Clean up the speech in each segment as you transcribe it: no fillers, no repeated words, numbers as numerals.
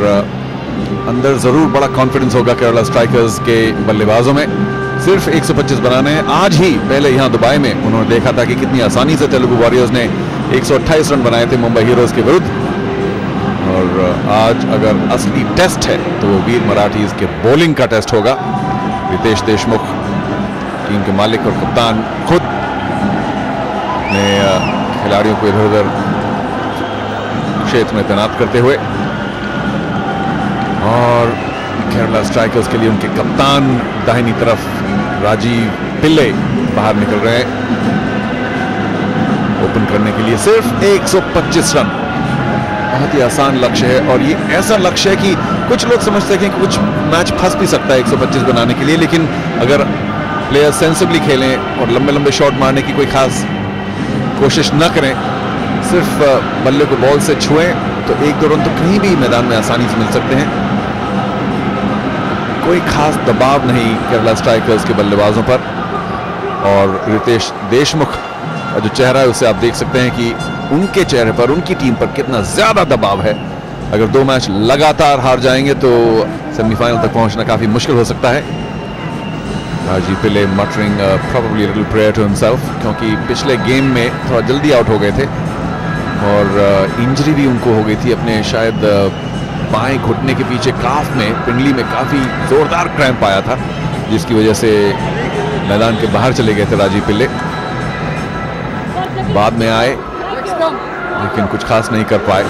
और अंदर जरूर बड़ा कॉन्फिडेंस होगा केरला स्ट्राइकर्स के बल्लेबाजों में। सिर्फ 125 बनाने हैं। आज ही पहले यहां दुबई में उन्होंने देखा था कि कितनी आसानी से तेलुगु वॉरियर्स ने 128 रन बनाए थे मुंबई हीरोज के विरुद्ध। और आज अगर असली टेस्ट है तो वो वीर मराठीज के बॉलिंग का टेस्ट होगा। रितेश देशमुख टीम के मालिक और कप्तान खुद ने खिलाड़ियों को इधर उधर क्षेत्र में तैनात करते हुए, और केरला स्ट्राइकर्स के लिए उनके कप्तान दाहिनी तरफ राजीव पिल्ले बाहर निकल रहे हैं ओपन करने के लिए। सिर्फ 125 रन, बहुत ही आसान लक्ष्य है। और ये ऐसा लक्ष्य है कि कुछ लोग समझते हैं कि कुछ मैच फंस भी सकता है 125 बनाने के लिए, लेकिन अगर प्लेयर सेंसिबली खेलें और लंबे लंबे शॉट मारने की कोई खास कोशिश न करें, सिर्फ बल्ले को बॉल से छुएं, तो 1-2 रन तो कहीं भी मैदान में आसानी से मिल सकते हैं। कोई खास दबाव नहीं केरला स्ट्राइकर्स के बल्लेबाजों पर। और रितेश देशमुख का जो चेहरा है उसे आप देख सकते हैं कि उनके चेहरे पर, उनकी टीम पर कितना ज्यादा दबाव है। अगर 2 मैच लगातार हार जाएंगे तो सेमीफाइनल तक पहुंचना काफी मुश्किल हो सकता है। Rajeev Pillai muttering probably little prayer to himself, क्योंकि पिछले गेम में थोड़ा जल्दी आउट हो गए थे और इंजरी भी उनको हो गई थी अपने शायद बाएं घुटने के पीछे काफ में, पिंडली में काफी जोरदार क्रैम्प आया था, जिसकी वजह से मैदान के बाहर चले गए थे राजीव पिल्ले। बाद में आए लेकिन कुछ खास नहीं कर पाए।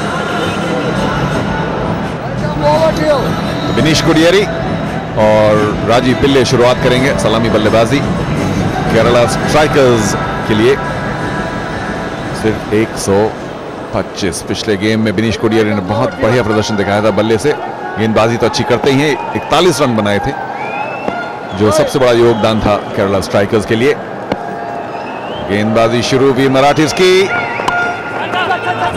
विनीश कुडियरी और राजीव पिल्ले शुरुआत करेंगे सलामी बल्लेबाजी केरला स्ट्राइकर्स के लिए। सिर्फ 125। पिछले गेम में विनीश कुडियरी ने बहुत बढ़िया प्रदर्शन दिखाया था बल्ले से। गेंदबाजी तो अच्छी करते ही हैं, 41 रन बनाए थे, जो सबसे बड़ा योगदान था केरला स्ट्राइकर्स के लिए। गेंदबाजी शुरू भी मराठीज की।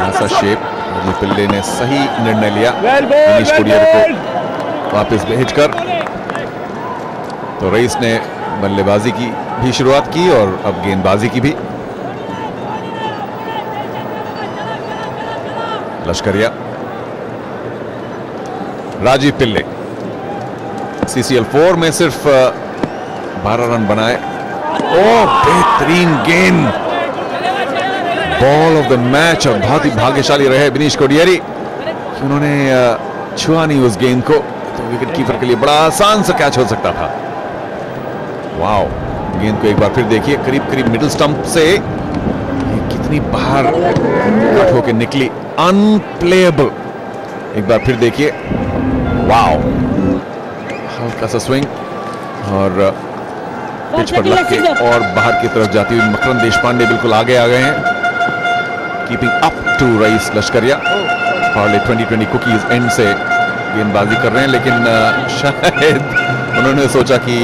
ऐसा शेप राजीव पिल्ले ने सही निर्णय लिया विनीश कुडियरी को वापस भेजकर। तो रईस ने बल्लेबाजी की भी शुरुआत की और अब गेंदबाजी की भी। लश्करिया, राजीव पिल्ले CCL 4 में सिर्फ 12 रन बनाए। ओह, बेहतरीन गेंद, बॉल ऑफ द मैच। और बहुत ही भाग्यशाली रहे विनीश कुडियरी कि उन्होंने छुआ नहीं उस गेंद को, तो विकेट कीपर के लिए बड़ा आसान सा कैच हो सकता था। वाओ, गेंद को एक बार फिर देखिए, करीब करीब मिडिल स्टंप से कितनी बाहर कट होके निकली, अनप्लेएबल। एक बार फिर देखिए, वाओ, हल्का सा स्विंग और पिच पर लग के और बाहर की तरफ जाती हुई मकरंद देशपांडे बिल्कुल आगे आ गए हैं। Keeping up to Rais Lashkaria. Parle 2020 cookies end से गेंदबाजी कर रहे हैं, लेकिन शायद उन्होंने सोचा कि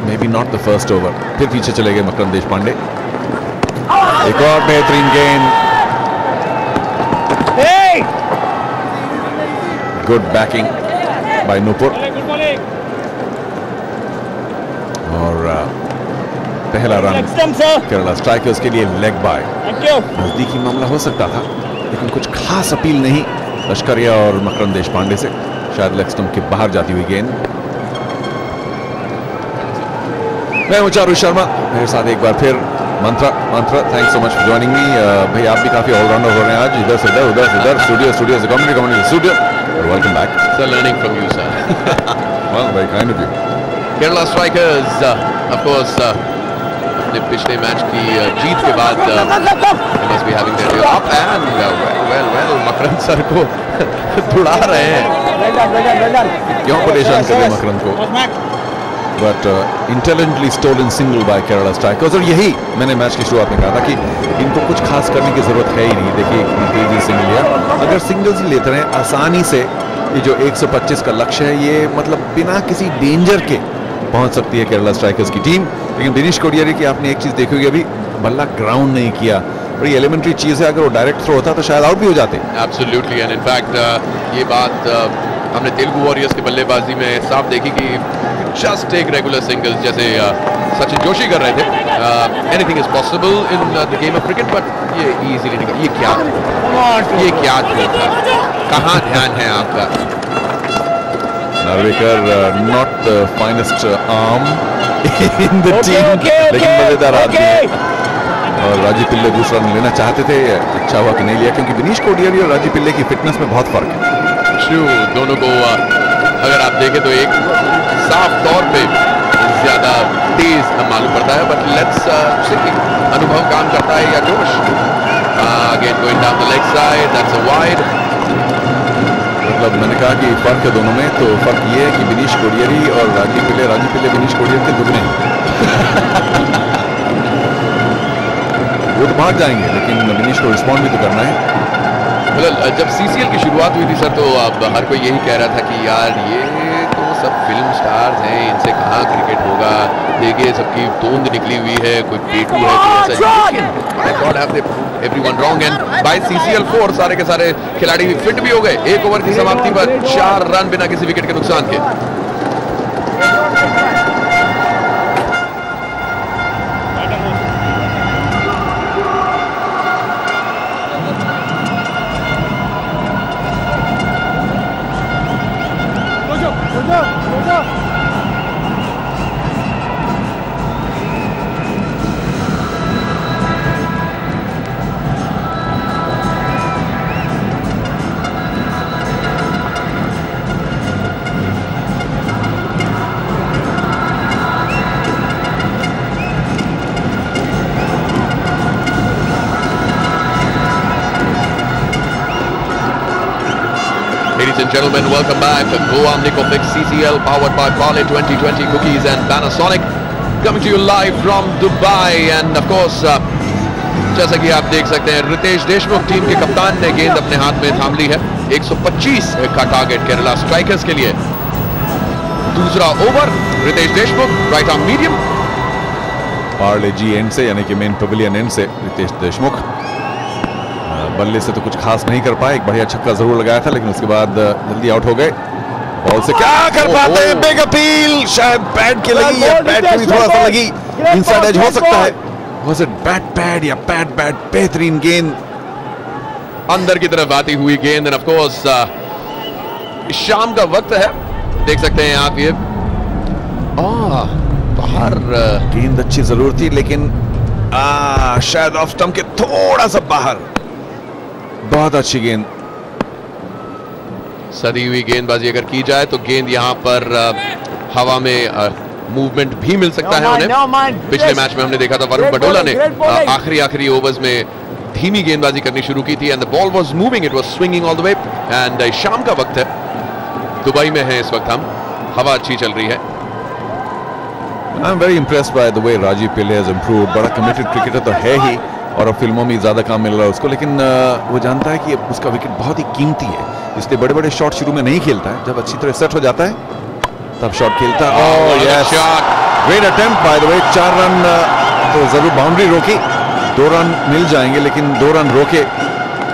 may be not the first over. फिर पीछे चले गए मकरंद देशपांडे। एक और बेहतरीन गेंद, गुड बैकिंग बाय नूपुर। और पहला रन केरला स्ट्राइकर्स के लिए लेग बाय। नजदीकी मामला हो सकता था, लेकिन कुछ खास अपील नहीं लश्करिया और मकरंद देशपांडे से। शायद लेग स्टंप के बाहर जाती हुई गेंद। मैं हूं चारू शर्मा, मेरे साथ एक बार फिर मंत्रा। Thanks so much for joining me. भाई आप भी काफी ऑलराउंडर हो रहे हैं आज, इधर से इधर, उधर से इधर, स्टूडियो से community studio. Welcome back sir, learning from you sir. Well, very kind of you. Kerala strikers of course अपने पिछले मैच की जीत के बाद must be having their up and well Makarand sir को दौड़ा रहे हैं। क्यों परेशान कर रहे मकरंद को? But intelligently stolen single by Kerala Strikers. और यही मैंने मैच की शुरुआत में कहा था कि इनको कुछ खास करने की जरूरत है ही नहीं। देखिए इतनी तेजी से लिया, अगर सिंगल्स ही लेते रहे आसानी से, ये जो 125 का लक्ष्य है, ये मतलब बिना किसी डेंजर के पहुंच सकती है केरला स्ट्राइकर्स की टीम। लेकिन विनीश कुडियरी की आपने एक चीज देखी होगी, अभी बल्ला ग्राउंड नहीं किया। बड़ी एलिमेंट्री चीज है, अगर वो डायरेक्ट थ्रो होता तो शायद आउट भी हो जाते। एब्सोल्युटली, एंड इनफैक्ट ये बात हमने तेलुगु वॉरियर्स की बल्लेबाजी में साफ देखी कि जस्ट एक रेगुलर सिंगल्स जैसे सचिन जोशी कर रहे थे। Anything is possible in the game of cricket, but ये इजीली निकल। ये क्या था? कहाँ ध्यान है आपका? Narvekar not the finest arm in the team, लेकिन मजेदार आदमी है। और राजी पिल्ले दूसरा रन लेना चाहते थे, अच्छा हुआ कि नहीं लिया, क्योंकि विनीश कोडियरी और राजी पिल्ले की फिटनेस में बहुत फर्क है। दोनों को अगर आप देखें तो एक साफ तौर पे ज्यादा तेज मालूम पड़ता है, बट लेट्स सी अनुभव काम करता है या जोश। Again going down the leg side, that's a wide. मतलब मैंने कहा कि फर्क है दोनों में, तो फर्क ये है कि विनीश कोडियरी और राजी पिल्ले विनीश कोडियरी के दुगने वो तो भाग जाएंगे, लेकिन विनीश को रिस्पॉन्ड भी तो करना है। मतलब जब सीसीएल की शुरुआत हुई थी सर, तो अब हर कोई यही कह रहा था कि यार ये तो सब फिल्म स्टार्स हैं, इनसे कहाँ क्रिकेट होगा, देखिए सबकी तोंद निकली हुई है, कोई पेटू है, कोई ऐसा। Everyone wrong, and by CCL 4 सारे के सारे खिलाड़ी फिट भी हो गए। एक ओवर की समाप्ति पर 4 रन बिना किसी विकेट के नुकसान के। Ladies and gentlemen, welcome back. Goa Nicofix CCL powered by Parle 2020 Cookies and Panasonic, coming to you live from Dubai. And of course, जैसा कि आप देख सकते हैं, रितेश देशमुख टीम के कप्तान ने गेंद अपने हाथ में थाम ली है। 125 का टारगेट केरला स्ट्राइकर्स के लिए। दूसरा over Ritesh Deshmukh, right arm medium. Parle G end से, यानी कि मेन पवेलियन एंड से रितेश देशमुख बल्ले से तो कुछ खास नहीं कर पाए। एक बढ़िया छक्का जरूर लगाया था, लेकिन उसके बाद जल्दी आउट हो गए। बॉल से क्या कर पाते हैं? बिग अपील, शायद पैड के लगी या पैड की भी थोड़ा सा लगी, इनसाइड एज हो सकता है। वाज इट बैट पैड या पैड बैट? बेहतरीन गेंद अंदर की तरफ आती हुई गेंद। एंड ऑफ कोर्स शाम का वक्त है, देख सकते हैं आप ये बाहर गेंद अच्छी जरूर थी, लेकिन शायद ऑफ स्टंप के थोड़ा सा बाहर। बहुत अच्छी गेंद, सदी हुई गेंदबाजी अगर की जाए तो गेंद यहां पर हवा में मूवमेंट भी मिल सकता है उन्हें। पिछले मैच में हमने देखा था वरुण बडोला ने आखिरी ओवर्स में धीमी गेंदबाजी करनी शुरू की थी, and the ball was moving, it was swinging all the way. And शाम का वक्त है, दुबई में है इस वक्त हम, हवा अच्छी चल रही है। I am very impressed by the way Rajiv Pillai has improved. बड़ा कमिटेड क्रिकेटर तो है ही, और अब फिल्मों में ज्यादा काम मिल रहा है उसको, लेकिन वो जानता है कि उसका विकेट बहुत ही कीमती है, इसलिए बड़े बड़े शॉट शुरू में नहीं खेलता है। जब अच्छी तरह सेट हो जाता है तब शॉट खेलता है। Oh yes, great attempt bye the way. 4 run तो जरूर बाउंड्री रोकी, 2 रन मिल जाएंगे, लेकिन 2 रन रोके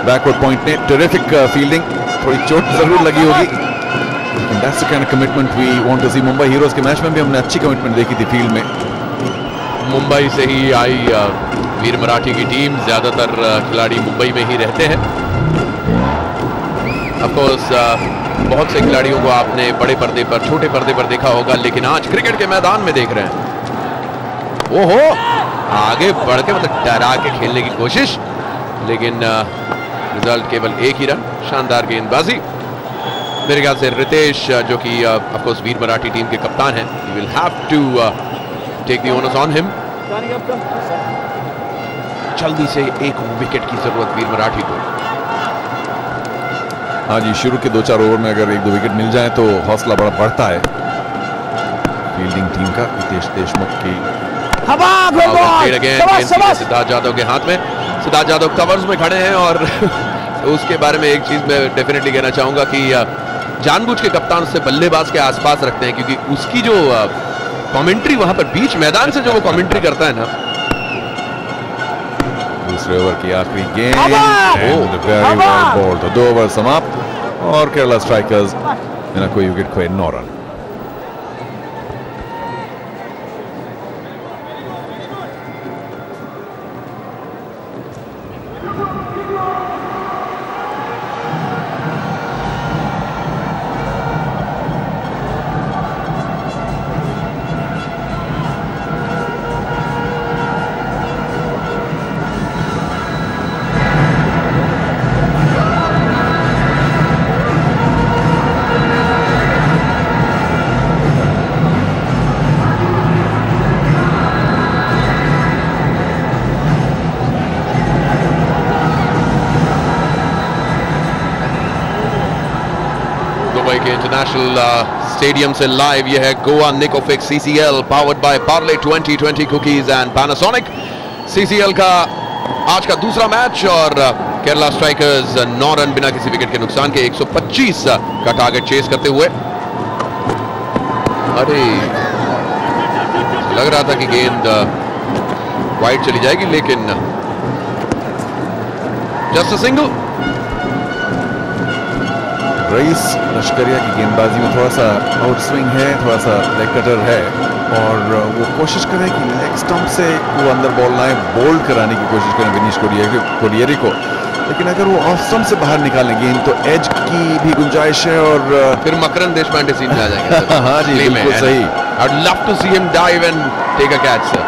बैकवर्ड पॉइंट ने। टेरिफिक फील्डिंग, थोड़ी चोट जरूर लगी होगी, लेकिन that's the kind of commitment we want to see. Mumbai Heroes के मैच में भी हमने अच्छी कमिटमेंट देखी थी फील्ड में। मुंबई से ही आई वीर मराठी की टीम, ज्यादातर खिलाड़ी मुंबई में ही रहते हैं। ऑफ कोर्स बहुत से खिलाड़ियों को आपने बड़े पर्दे पर, छोटे पर्दे पर देखा होगा, लेकिन आज क्रिकेट के मैदान में देख रहे हैं। ओहो, आगे बढ़ के मतलब डरा के खेलने की कोशिश, लेकिन रिजल्ट केवल 1 ही रन। शानदार गेंदबाजी। मेरे ख्याल से रितेश, जो कि of course Veer Marathi team के कप्तान हैं, he will have to take the honours on him. जल्दी से 1 विकेट की जरूरत वीर मराठी को। हाँ जी, शुरू के 2-4 ओवर में अगर 1-2 विकेट मिल जाए तो हौसला बड़ा बढ़ता है फील्डिंग टीम का। रितेश देशमुख की सिद्धार्थ यादव के हाथ में। सिद्धार्थ यादव कवर्स में खड़े हैं, और उसके बारे में एक चीज मैं डेफिनेटली कहना चाहूंगा कि जानबूझ के कप्तान उससे बल्लेबाज के आसपास रखते हैं, क्योंकि उसकी जो कमेंट्री वहां पर बीच मैदान से जो वो कमेंट्री करता है ना। दूसरे ओवर की आखिरी गेंद, वेरी वेल बॉल्ड। 2 ओवर समाप्त और केरला स्ट्राइकर्स बिना कोई विकेट खोए 9 रन। मुंबई के इंटरनेशनल स्टेडियम से लाइव ये है गोवा निको fix CCL powered by Parle 2020 cookies and Panasonic. CCL का आज का दूसरा मैच और केरला स्ट्राइकर्स 9 रन बिना किसी विकेट के नुकसान के 125 का टारगेट चेस करते हुए। अरे लग रहा था कि गेंद वाइड चली जाएगी लेकिन जस्ट अ सिंगल। रईस लश्करिया की गेंदबाजी में थोड़ा सा आउट स्विंग है, थोड़ा सा लेग कटर है और वो कोशिश करें कि लेग स्टंप से वो अंदर बॉल ना आए, बोल्ड कराने की कोशिश करें विनीश कोडियरी को। लेकिन अगर वो ऑफ स्टंप से बाहर निकालें गेंद तो एज की भी गुंजाइश है और फिर मकरन देशपांडे सीन में आ जाएंगे। हाँ जी, बिल्कुल सही। I would love to see him dive and take a catch sir.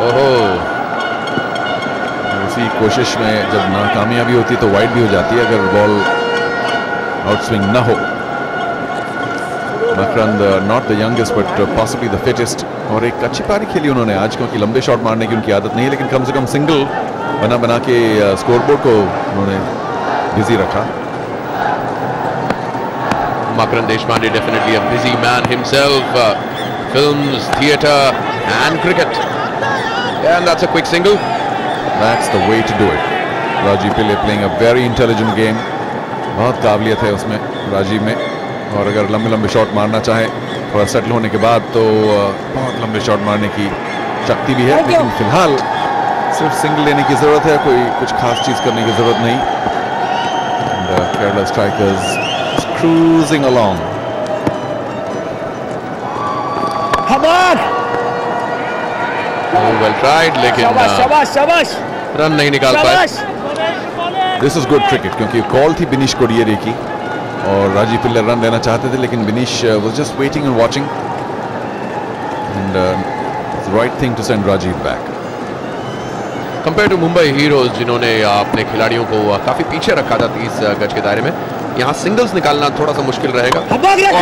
ओहो, उसी कोशिश में जब नाकामयाबी होती है तो वाइड भी हो जाती है अगर बॉल आउट स्विंग ना हो। Makrand not the youngest but possibly the fittest और एक अच्छी पारी खेली उन्होंने आज, क्योंकि लंबे शॉट मारने की उनकी आदत नहीं है लेकिन कम से कम सिंगल बना के स्कोरबोर्ड को उन्होंने बिजी रखा। Makaran Deshpande definitely a busy man himself, films, theatre and cricket, and that's a quick single. That's the way to do it. Rajiv Pillai playing a very intelligent game. बहुत काबिलियत है उसमें राजीव में, और अगर लंबे लंबे शॉट मारना चाहे थोड़ा सेटल होने के बाद तो बहुत लंबे शॉट मारने की शक्ति भी है, लेकिन फिलहाल सिर्फ सिंगल लेने की जरूरत है, कोई कुछ खास चीज करने की जरूरत नहीं। Kerala strikers cruising along. Oh, well tried, लेकिन रन नहीं निकाल पाए। This is good cricket क्योंकि कॉल थी विनीश कोडियरी की और राजीव पिल्लर रन लेना चाहते थे लेकिन Vinish was just waiting and watching and it's the right thing to send Rajiv back. Compared to Mumbai Heroes जिन्होंने अपने खिलाड़ियों को काफी पीछे रखा था 30 गज के दायरे में, यहाँ सिंगल्स निकालना थोड़ा सा मुश्किल रहेगा। हमें यहाँ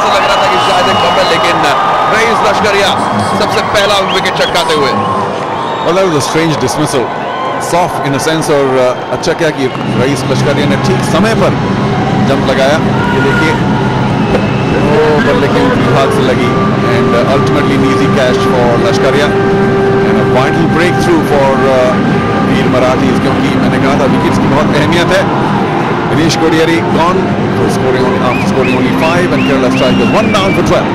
से लग रहा था कि शायद एक बम्बे, लेकिन रईस लश्करिया सबसे पहला विकेट चटकाते हुए। Well, that was a strange dismissal, soft in a sense, और अच्छा क्या कि रईस लश्करिया ने ठीक समय पर जंप लगाया। ये देखिए बल्ले के ऊपरी भाग से लगी and ultimately an easy catch for लश्करिया and a vital breakthrough for वीर मराठीज, क्योंकि मैंने कहा था विकेट्स की बहुत अहमियत है। Vinish Kodiyeri gone for scoring only 5 and Kerala Strikers 1 down for 12.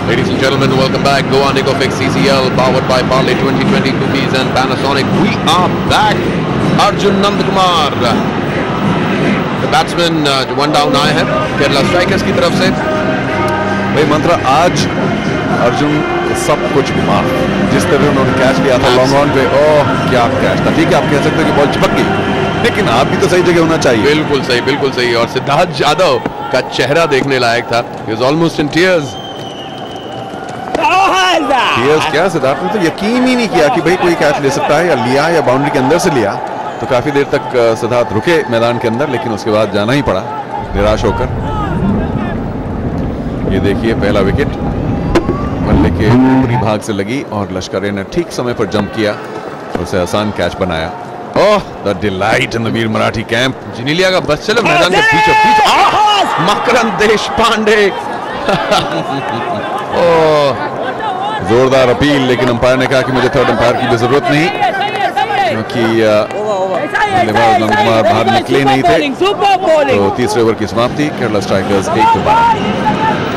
Ladies and gentlemen, welcome back. Goa Nico Fix CCL powered by Parle 2020 Cookies and Panasonic. We are back. Arjun Nandkumar, the batsman, जो one down आए हैं Kerala strikers की तरफ से। भाई मंत्रा, आज अर्जुन सब कुछ माफ, जिस तरह उन्होंने कैच लिया था लॉन्ग ऑन पे, ओह क्या कैच था। ठीक है, आप कह सकते हो कि बॉल चिपक गई, लेकिन आप भी तो सही जगह होना चाहिए। बिल्कुल सही, बिल्कुल सही। और सिद्धार्थ यादव का चेहरा देखने लायक था। He was almost in tears. क्या सिद्धार्थ ने तो यकीन ही नहीं किया कि भाई कोई कैच ले सकता है, या लिया या बाउंड्री के अंदर से लिया। तो काफी देर तक सिद्धार्थ रुके मैदान के अंदर, लेकिन उसके बाद जाना ही पड़ा निराश होकर। ये देखिए पहला विकेट बल्ले के ऊपरी भाग से लगी और लश्करिया ने ठीक समय पर जंप किया और उसे आसान कैच बनाया। Oh, the delight in the Veer Marathi camp. Genelia का बस चलो मैदान के बीचों बीच। मकरन देशपांडे जोरदार अपील, लेकिन अंपायर ने कहा कि मुझे थर्ड अंपायर की भी जरूरत नहीं, क्योंकि बल्लेबाज नंदकुमार बाहर निकले नहीं थे। तो तीसरे ओवर की समाप्ति, Kerala strikers 1-12।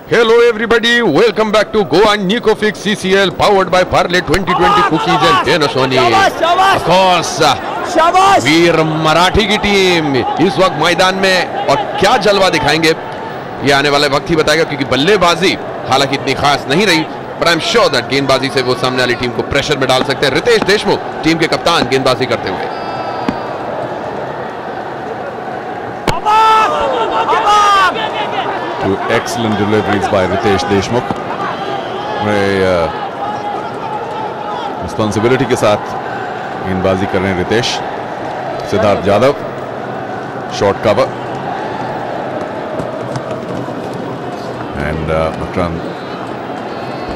Hello everybody, welcome back to Goa Nicofix CCL powered by Parle 2020 cookies and Panasonic. Of course, वीर मराठी की टीम इस वक्त मैदान में और क्या जलवा दिखाएंगे ये आने वाले वक्त ही बताएगा, क्योंकि बल्लेबाजी हालांकि इतनी खास नहीं रही, but I'm sure that गेंदबाजी से वो सामने वाली टीम को प्रेशर में डाल सकते हैं। रितेश देशमुख टीम के कप्तान गेंदबाजी करते हुए। Two excellent deliveries by Ritesh Deshmukh. Responsibility के साथ गेंदबाजी कर रहे हैं Ritesh. Siddharth Yadav short cover and Makrand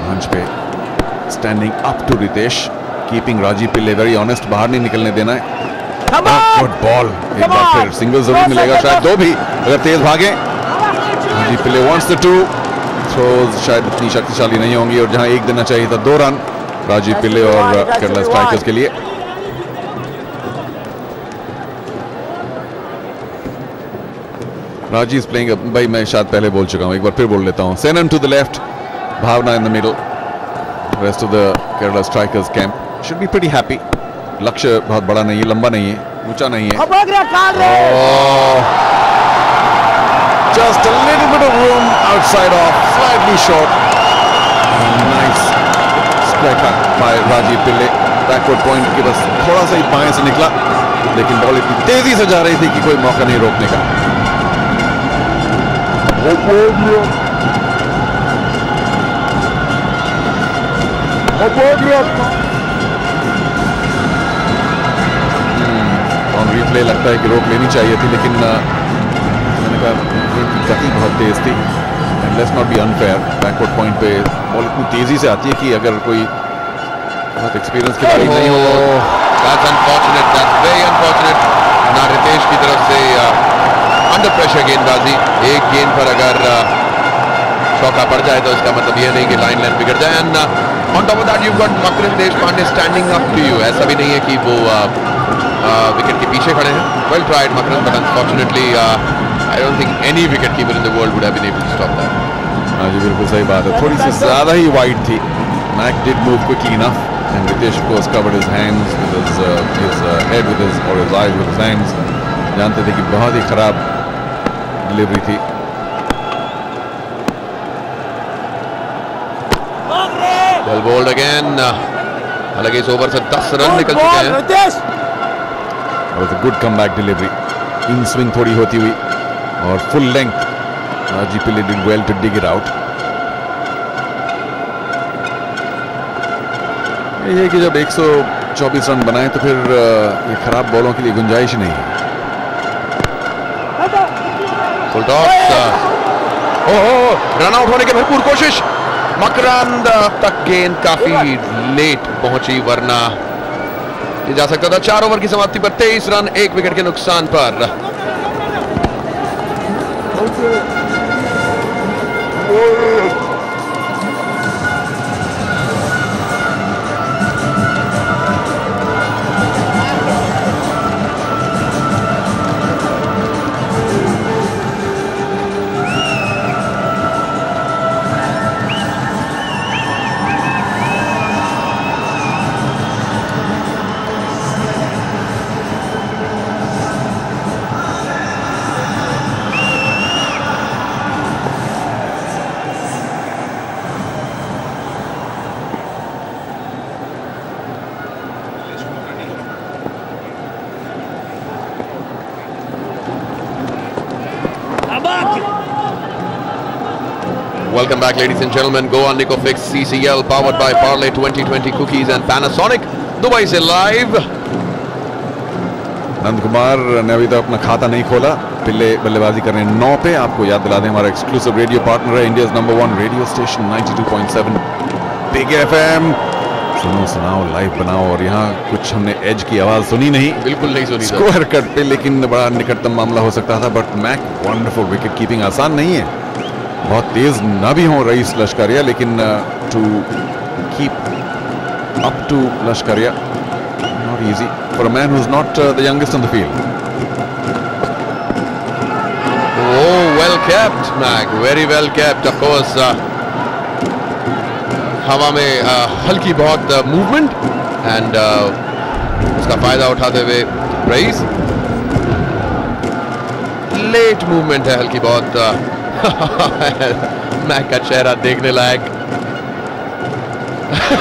मंच पे standing up to Ritesh, keeping Rajeev Pillai very honest, बाहर नहीं निकलने देना है। गुड बॉल, एक बार फिर सिंगल जरूर मिलेगा, शायद दो भी अगर तेज भागे। राजीव पिल्ले wants the two, थ्रोज शायद इतनी शक्तिशाली नहीं होंगी, और जहां एक देना चाहिए था 2 रन राजीव पिल्ले और केरला स्ट्राइकर्स के लिए। राजीव प्लेइंग, भाई मैं शायद पहले बोल चुका हूं, एक बार फिर बोल लेता हूं। सेनन to the left, Bhavana in the middle, rest of the Kerala Strikers camp should be pretty happy. लक्ष्य बहुत बड़ा नहीं है, लंबा नहीं है, ऊंचा नहीं है। Just a little bit of room outside off, slightly short. Nice square cut by Rajiv Pillai. Backward point के बस थोड़ा सा ही बाएं से निकला, लेकिन बॉल इतनी तेजी से जा रही थी कि कोई मौका नहीं रोकने का। ऑन रिप्ले लगता है कि रोक लेनी चाहिए थी, लेकिन गति बहुत तेज थी। And let's not be unfair, backward point पे बॉल इतनी तेजी से आती है कि अगर कोई बहुत एक्सपीरियंस के खिलाड़ी नहीं हो। That's unfortunate, that's very unfortunate। ना रितेश की तरफ से अंडर प्रेशर गेंदबाजी, एक गेंद पर अगर चौका पड़ जाए तो इसका मतलब यह नहीं कि लाइन लेंथ बिगड़ जाए। And on top of that you got Makarand Deshpande standing up to you. ऐसा भी नहीं है कि वो विकेट के पीछे खड़े हैं। Well tried Makarand, but unfortunately I don't think any wicket keeper in the world would have been able to stop that. हाँ जी, बिल्कुल सही बात है, थोड़ी सी ज्यादा ही वाइड थी। Mac did move quickly enough, and Ritesh of course covered his hands with his head with his or his eyes with his hands। जानते थे कि बहुत ही खराब डिलीवरी थी। Well bowled again। हालांकि इस ओवर से 10 रन निकल चुके हैं। That was a good comeback delivery। In swing थोड़ी होती हुई और full length, Rajiv Pillai did well to dig it out. ये है कि जब 124 रन बनाए तो फिर ये खराब बॉलों के लिए गुंजाइश नहीं है। फुल टॉस, रन आउट होने की भरपूर कोशिश, मकरंद तक गेंद काफी लेट पहुंची, वरना ये जा सकता था। 4 ओवर की समाप्ति पर 23 रन 1 विकेट के नुकसान पर। Welcome back, ladies and gentlemen. Go on Nico Fix CCL, powered by Parle 2020 Cookies and Panasonic. Dubai से लाइव। नंद कुमार ने अभी तक अपना खाता नहीं खोला, पिल्ले बल्लेबाजी कर रहे हैं 9 पे। आपको याद दिला दें, हमारा एक्सक्लूसिव रेडियो पार्टनर है India's number 1 radio station 92.7 big FM. सुनो सुनाओ लाइव बनाओ। और यहाँ कुछ हमने एज की आवाज सुनी नहीं, बिल्कुल नहीं सुनी स्क्वायर कट पे, लेकिन बड़ा निकटतम मामला हो सकता था। But Mac wonderful wicket keeping आसान नहीं है, बहुत तेज ना भी हो रईस लश्करिया, लेकिन to keep up to Lashkaria not easy for a man who is not the youngest on the field. Oh, well kept, Mac. Very well kept. Of course, हवा में हल्की बहुत मूवमेंट एंड उसका फायदा उठाते हुए रईस। लेट मूवमेंट है हल्की बहुत। मैक का चेहरा देखने लायक।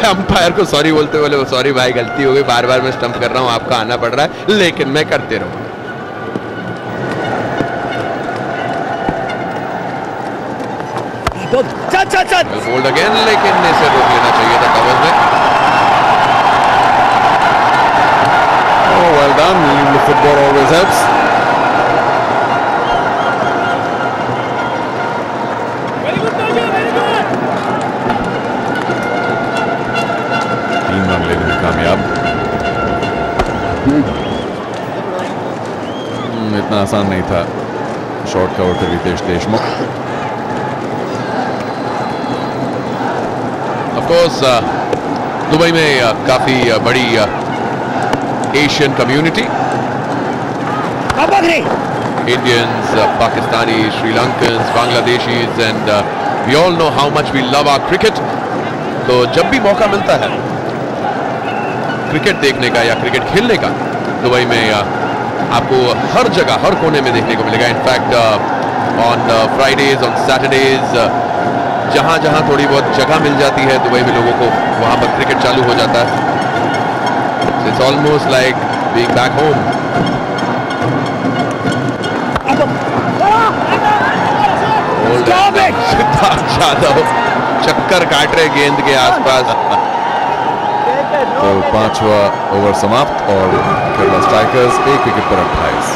अंपायर को सॉरी बोलते बोले, सॉरी भाई गलती हो गई, बार बार मैं स्टंप कर रहा हूं, आपका आना पड़ रहा है, लेकिन मैं करते रहूं। बोल्ड अगेन, लेकिन इसे रोक लेना चाहिए था कवर्स में। Oh, well done. The football always helps. Very good, very good. 3 run लेने में कामयाब। इतना आसान नहीं था शॉर्ट कवर कर रितेश देशमुख। ऑफकोर्स दुबई में काफी बड़ी Asian community, Indians, Pakistani, Sri Lankans, Bangladeshis, and we all know how much we love our cricket. तो जब भी मौका मिलता है क्रिकेट देखने का या क्रिकेट खेलने का, दुबई में आपको हर जगह हर कोने में देखने को मिलेगा। In fact on Fridays, on Saturdays, जहां जहां थोड़ी बहुत जगह मिल जाती है दुबई में लोगों को, वहां पर क्रिकेट चालू हो जाता है। It's almost like being back home. Siddharth Yadav चक्कर काट रहे गेंद के आसपास। तो 5वां ओवर समाप्त और केरला स्ट्राइकर्स 1 विकेट पर 28।